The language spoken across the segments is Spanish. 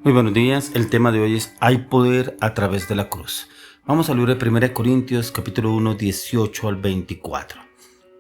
Muy buenos días, el tema de hoy es hay poder a través de la cruz. Vamos al libro de 1 Corintios capítulo 1, 18 al 24.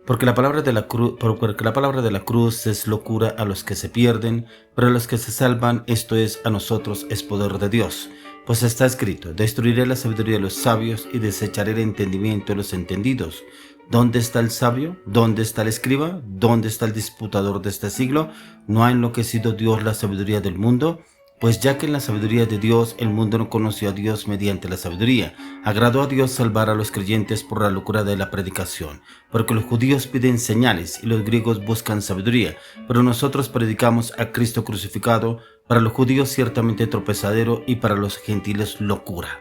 Porque la palabra de la cruz es locura a los que se pierden, pero a los que se salvan, esto es, a nosotros es poder de Dios. Pues está escrito, destruiré la sabiduría de los sabios y desecharé el entendimiento de los entendidos. ¿Dónde está el sabio? ¿Dónde está el escriba? ¿Dónde está el disputador de este siglo? ¿No ha enloquecido Dios la sabiduría del mundo? Pues ya que en la sabiduría de Dios el mundo no conoció a Dios mediante la sabiduría, agradó a Dios salvar a los creyentes por la locura de la predicación, porque los judíos piden señales y los griegos buscan sabiduría, pero nosotros predicamos a Cristo crucificado, para los judíos ciertamente tropezadero y para los gentiles locura.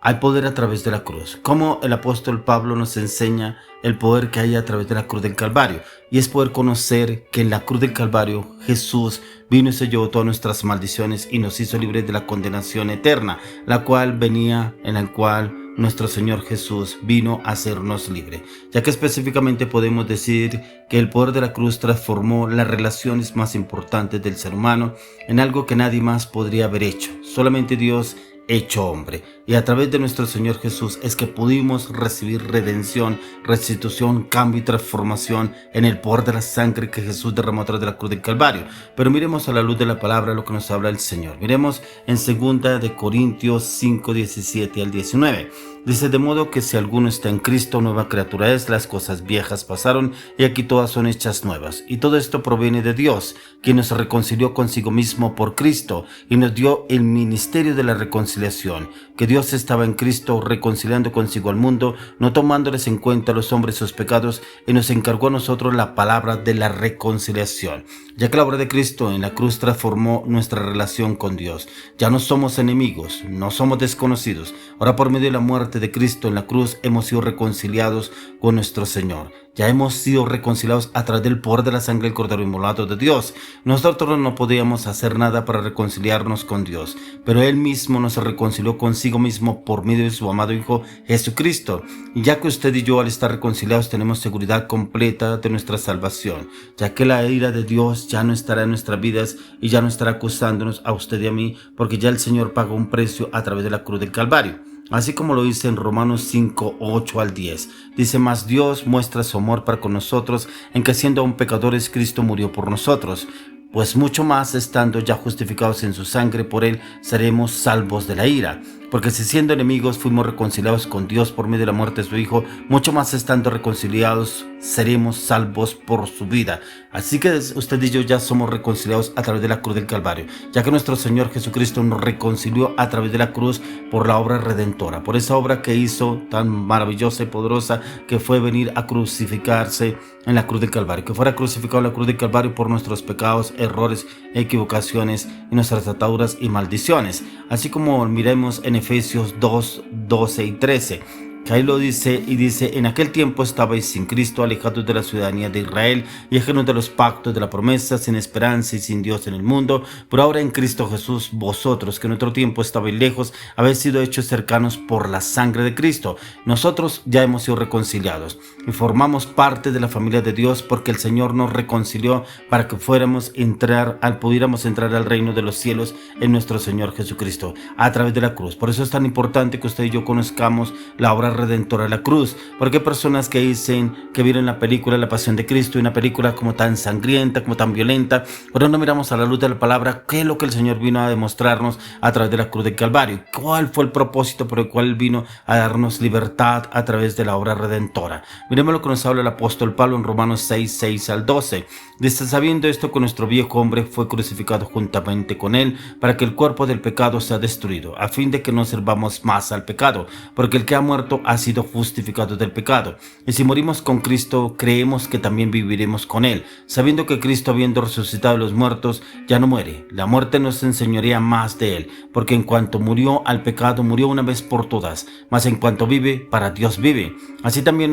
Hay poder a través de la cruz. Como el apóstol Pablo nos enseña el poder que hay a través de la cruz del Calvario. Y es poder conocer que en la cruz del Calvario Jesús vino y se llevó todas nuestras maldiciones y nos hizo libres de la condenación eterna, la cual venía en la cual nuestro Señor Jesús vino a hacernos libre. Ya que específicamente podemos decir que el poder de la cruz transformó las relaciones más importantes del ser humano en algo que nadie más podría haber hecho. Solamente Dios hecho hombre, y a través de nuestro Señor Jesús es que pudimos recibir redención, restitución, cambio y transformación en el poder de la sangre que Jesús derramó a través de la cruz del Calvario. Pero miremos a la luz de la palabra lo que nos habla el Señor. Miremos en 2 de Corintios 5, 17 al 19. Dice, de modo que si alguno está en Cristo, nueva criatura es, las cosas viejas pasaron y aquí todas son hechas nuevas. Y todo esto proviene de Dios, quien nos reconcilió consigo mismo por Cristo y nos dio el ministerio de la reconciliación, que Dios estaba en Cristo reconciliando consigo al mundo, no tomándoles en cuenta a los hombres sus pecados, y nos encargó a nosotros la palabra de la reconciliación. Ya que la obra de Cristo en la cruz transformó nuestra relación con Dios. Ya no somos enemigos, no somos desconocidos. Ahora por medio de la muerte de Cristo en la cruz hemos sido reconciliados con nuestro Señor. Ya hemos sido reconciliados a través del poder de la sangre del Cordero inmolado de Dios. Nosotros no podíamos hacer nada para reconciliarnos con Dios, pero Él mismo nos reconcilió consigo mismo por medio de su amado Hijo Jesucristo. Y ya que usted y yo al estar reconciliados tenemos seguridad completa de nuestra salvación, ya que la ira de Dios ya no estará en nuestras vidas y ya no estará acusándonos a usted y a mí, porque ya el Señor pagó un precio a través de la cruz del Calvario. Así como lo dice en Romanos 5, 8 al 10. Dice, mas Dios muestra su amor para con nosotros en que siendo aún pecadores Cristo murió por nosotros. Pues mucho más estando ya justificados en su sangre, por él seremos salvos de la ira. Porque si siendo enemigos fuimos reconciliados con Dios por medio de la muerte de su Hijo, mucho más estando reconciliados seremos salvos por su vida. Así que usted y yo ya somos reconciliados a través de la cruz del Calvario, ya que nuestro Señor Jesucristo nos reconcilió a través de la cruz por la obra redentora, por esa obra que hizo tan maravillosa y poderosa, que fue venir a crucificarse en la cruz del Calvario, que fuera crucificado en la cruz del Calvario por nuestros pecados, errores, equivocaciones y nuestras ataduras y maldiciones. Así como miremos en Efesios 2, 12 y 13. Que ahí lo dice y dice, en aquel tiempo estabais sin Cristo, alejados de la ciudadanía de Israel y ajenos de los pactos de la promesa, sin esperanza y sin Dios en el mundo. Pero ahora en Cristo Jesús, vosotros que en otro tiempo estabais lejos, habéis sido hechos cercanos por la sangre de Cristo. Nosotros ya hemos sido reconciliados y formamos parte de la familia de Dios, porque el Señor nos reconcilió para que pudiéramos entrar al reino de los cielos en nuestro Señor Jesucristo a través de la cruz. Por eso es tan importante que usted y yo conozcamos la obra redentora de la cruz, porque hay personas que dicen que vieron la película La Pasión de Cristo, y una película como tan sangrienta, como tan violenta, pero no miramos a la luz de la palabra qué es lo que el Señor vino a demostrarnos a través de la cruz del Calvario, cuál fue el propósito por el cual Él vino a darnos libertad a través de la obra redentora. Miremos lo que nos habla el apóstol Pablo en Romanos 6, 6 al 12. Dice, sabiendo esto, que nuestro viejo hombre fue crucificado juntamente con él, para que el cuerpo del pecado sea destruido, a fin de que no servamos más al pecado, porque el que ha muerto ha sido justificado del pecado. Y si morimos con Cristo, creemos que también viviremos con él, sabiendo que Cristo, habiendo resucitado de los muertos, ya no muere. La muerte no se enseñorea más de él, porque en cuanto murió al pecado, murió una vez por todas, mas en cuanto vive, para Dios vive. Así también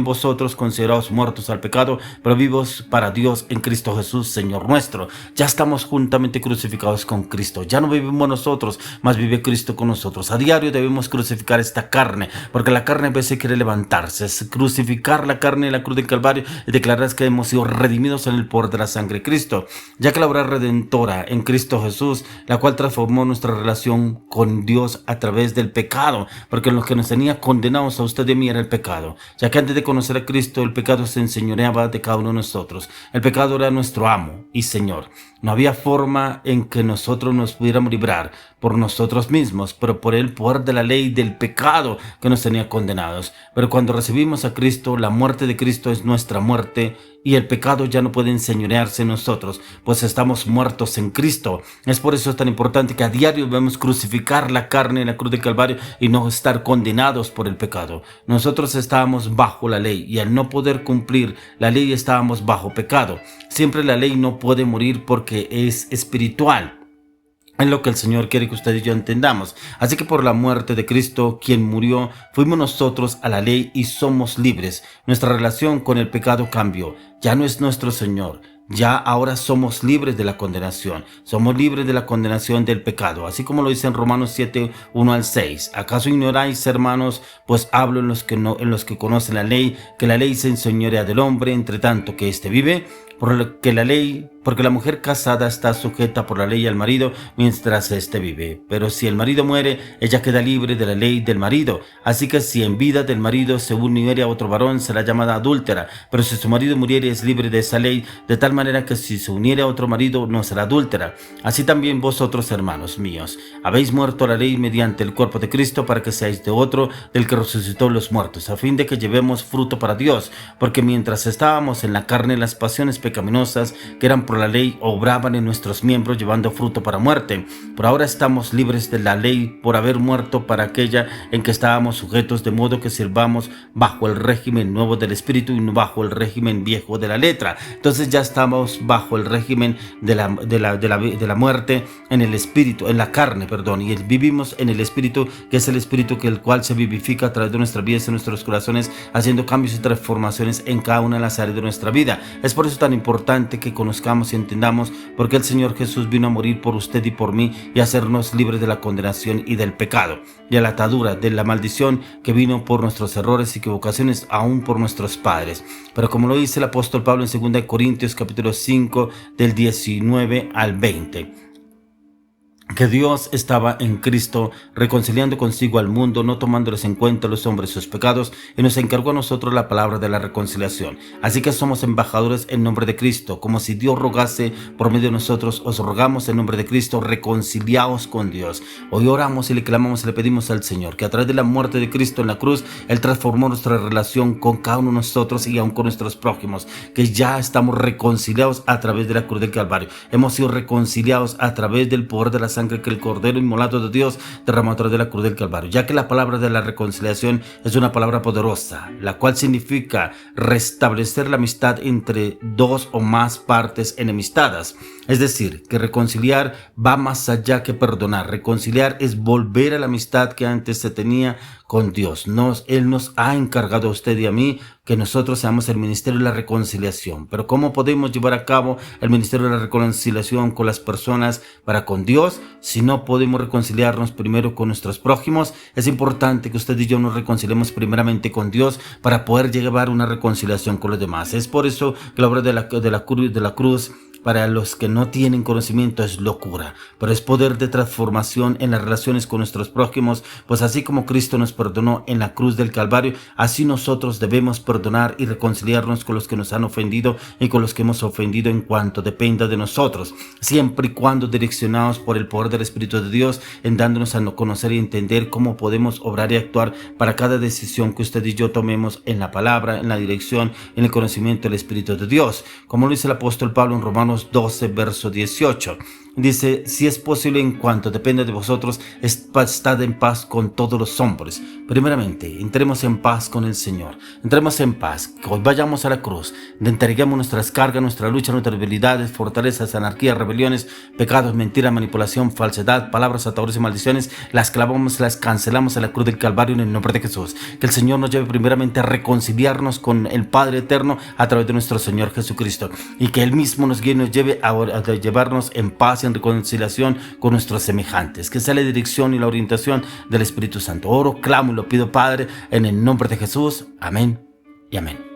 vosotros, considerados muertos al pecado, pero vivos para Dios en Cristo Jesús, Señor nuestro. Ya estamos juntamente crucificados con Cristo. Ya no vivimos nosotros, mas vive Cristo con nosotros. A diario debemos crucificar esta esta carne, porque la carne a veces quiere levantarse, es crucificar la carne en la cruz del Calvario y declarar que hemos sido redimidos en el poder de la sangre de Cristo, ya que la obra redentora en Cristo Jesús, la cual transformó nuestra relación con Dios a través del pecado, porque lo que nos tenía condenados a usted y a mí era el pecado, ya que antes de conocer a Cristo el pecado se enseñoreaba de cada uno de nosotros. El pecado era nuestro amo y Señor. No había forma en que nosotros nos pudiéramos librar por nosotros mismos, pero por el poder de la ley del pecado que nos tenía condenados. Pero cuando recibimos a Cristo, la muerte de Cristo es nuestra muerte y el pecado ya no puede enseñorearse en nosotros, pues estamos muertos en Cristo. Es por eso tan importante que a diario debemos crucificar la carne en la cruz del Calvario y no estar condenados por el pecado. Nosotros estábamos bajo la ley y al no poder cumplir la ley estábamos bajo pecado. Siempre la ley no puede morir porque es espiritual. Es lo que el Señor quiere que usted y yo entendamos. Así que por la muerte de Cristo, quien murió, fuimos nosotros a la ley y somos libres. Nuestra relación con el pecado cambió. Ya no es nuestro Señor. Ya ahora somos libres de la condenación. Somos libres de la condenación del pecado. Así como lo dice en Romanos 7, 1 al 6. ¿Acaso ignoráis, hermanos? Pues hablo en los que conocen la ley, que la ley se enseñorea del hombre, entre tanto que éste vive. Porque la mujer casada está sujeta por la ley al marido mientras éste vive. Pero si el marido muere, ella queda libre de la ley del marido. Así que si en vida del marido se uniere a otro varón, será llamada adúltera. Pero si su marido muriere, es libre de esa ley, de tal manera que si se uniere a otro marido, no será adúltera. Así también vosotros, hermanos míos, habéis muerto a la ley mediante el cuerpo de Cristo, para que seáis de otro, del que resucitó los muertos, a fin de que llevemos fruto para Dios. Porque mientras estábamos en la carne, las pasiones pecaminosas que eran por la ley obraban en nuestros miembros, llevando fruto para muerte. Pero ahora estamos libres de la ley por haber muerto para aquella en que estábamos sujetos, de modo que sirvamos bajo el régimen nuevo del Espíritu y no bajo el régimen viejo de la letra. Entonces ya estamos bajo el régimen de la muerte en el Espíritu, en la carne, y vivimos en el Espíritu, que es el Espíritu el cual se vivifica a través de nuestras vidas y nuestros corazones, haciendo cambios y transformaciones en cada una de las áreas de nuestra vida. Es por eso tan importante que conozcamos y entendamos por qué el Señor Jesús vino a morir por usted y por mí y hacernos libres de la condenación y del pecado, de la atadura, de la maldición que vino por nuestros errores y equivocaciones, aún por nuestros padres. Pero como lo dice el apóstol Pablo en 2 Corintios capítulo 5 del 19 al 20. Que Dios estaba en Cristo reconciliando consigo al mundo, no tomándoles en cuenta a los hombres sus pecados, y nos encargó a nosotros la palabra de la reconciliación. Así que somos embajadores en nombre de Cristo, como si Dios rogase por medio de nosotros. Os rogamos en nombre de Cristo, reconciliaos con Dios. Hoy oramos y le clamamos y le pedimos al Señor que a través de la muerte de Cristo en la cruz, Él transformó nuestra relación con cada uno de nosotros y aún con nuestros prójimos, que ya estamos reconciliados a través de la cruz del Calvario. Hemos sido reconciliados a través del poder de la sangre que el Cordero inmolado de Dios derramó a través de la cruz del Calvario, ya que la palabra de la reconciliación es una palabra poderosa, la cual significa restablecer la amistad entre dos o más partes enemistadas. Es decir, que reconciliar va más allá que perdonar. Reconciliar es volver a la amistad que antes se tenía con Dios. Él nos ha encargado a usted y a mí que nosotros seamos el ministerio de la reconciliación. Pero ¿cómo podemos llevar a cabo el ministerio de la reconciliación con las personas para con Dios si no podemos reconciliarnos primero con nuestros prójimos? Es importante que usted y yo nos reconciliemos primeramente con Dios para poder llevar una reconciliación con los demás. Es por eso que la obra de la cruz para los que no tienen conocimiento es locura, pero es poder de transformación en las relaciones con nuestros prójimos, pues así como Cristo nos perdonó en la cruz del Calvario, así nosotros debemos perdonar y reconciliarnos con los que nos han ofendido y con los que hemos ofendido en cuanto dependa de nosotros, siempre y cuando direccionados por el poder del Espíritu de Dios, en dándonos a conocer y entender cómo podemos obrar y actuar para cada decisión que usted y yo tomemos en la palabra, en la dirección, en el conocimiento del Espíritu de Dios. Como lo dice el apóstol Pablo en Romanos 12, verso 18. Dice: si es posible, en cuanto depende de vosotros, estad en paz con todos los hombres. Primeramente, entremos en paz con el Señor. Entremos en paz. Que hoy vayamos a la cruz. Entreguemos nuestras cargas, nuestra lucha, nuestras debilidades, fortalezas, anarquías, rebeliones, pecados, mentira, manipulación, falsedad, palabras, ataduras y maldiciones. Las clavamos, las cancelamos en la cruz del Calvario en el nombre de Jesús. Que el Señor nos lleve primeramente a reconciliarnos con el Padre eterno a través de nuestro Señor Jesucristo. Y que Él mismo nos guíe y nos lleve a llevarnos en paz y en reconciliación con nuestros semejantes. Que sea la dirección y la orientación del Espíritu Santo. Oro, clamo y lo pido, Padre, en el nombre de Jesús. Amén y amén.